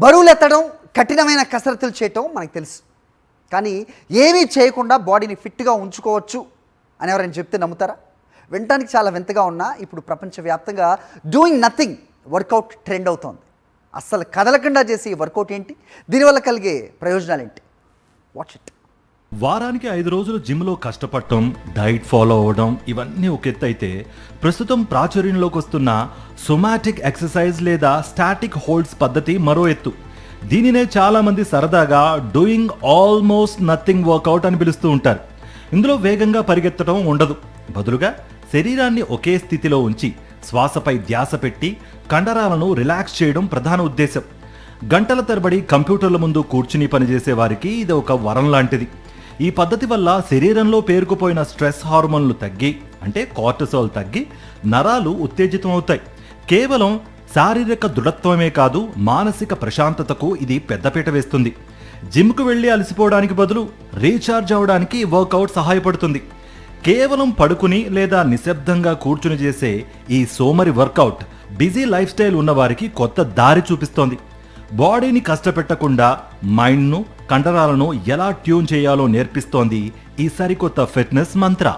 బరువులు ఎత్తడం, కఠినమైన కసరత్తులు చేయటం మనకు తెలుసు. కానీ ఏమీ చేయకుండా బాడీని ఫిట్గా ఉంచుకోవచ్చు అని ఎవరైనా చెప్తే నమ్ముతారా? వినటానికి చాలా వింతగా ఉన్నా ఇప్పుడు ప్రపంచవ్యాప్తంగా డూయింగ్ నథింగ్ వర్కౌట్ ట్రెండ్ అవుతోంది. అస్సలు కదలకుండా చేసే ఈ వర్కౌట్ ఏంటి? దీనివల్ల కలిగే ప్రయోజనాలు ఏంటి? Watch it. వారానికి 5 రోజులు జిమ్లో కష్టపడటం, డైట్ ఫాలో అవ్వడం ఇవన్నీ ఒక ఎత్తు అయితే, ప్రస్తుతం ప్రాచుర్యంలోకి వస్తున్న సొమాటిక్ ఎక్సర్సైజ్ లేదా స్టాటిక్ హోల్డ్స్ పద్ధతి మరో ఎత్తు. దీనినే చాలామంది సరదాగా డూయింగ్ ఆల్మోస్ట్ నథింగ్ వర్కౌట్ అని పిలుస్తూ ఉంటారు. ఇందులో వేగంగా పరిగెత్తడం ఉండదు. బదులుగా శరీరాన్ని ఒకే స్థితిలో ఉంచి శ్వాసపై ధ్యాస పెట్టి కండరాలను రిలాక్స్ చేయడం ప్రధాన ఉద్దేశం. గంటల తరబడి కంప్యూటర్ల ముందు కూర్చుని పనిచేసే వారికి ఇది ఒక వరం లాంటిది. ఈ పద్ధతి వల్ల శరీరంలో పేరుకుపోయిన స్ట్రెస్ హార్మోన్లు తగ్గి, అంటే కార్టిసాల్ తగ్గి, నరాలు ఉత్తేజితం అవుతాయి. కేవలం శారీరక దృఢత్వమే కాదు, మానసిక ప్రశాంతతకు ఇది పెద్దపీట వేస్తుంది. జిమ్కు వెళ్ళి అలసిపోవడానికి బదులు రీఛార్జ్ అవ్వడానికి వర్కౌట్ సహాయపడుతుంది. కేవలం పడుకుని లేదా నిశ్శబ్దంగా కూర్చుని చేసే ఈ సోమరి వర్కౌట్ బిజీ లైఫ్ స్టైల్ ఉన్నవారికి కొత్త దారి చూపిస్తోంది. బాడీని కష్టపెట్టకుండా మైండ్ను, కండరాలను ఎలా ట్యూన్ చేయాలో నేర్పిస్తోంది ఈ సరికొత్త ఫిట్నెస్ మంత్ర.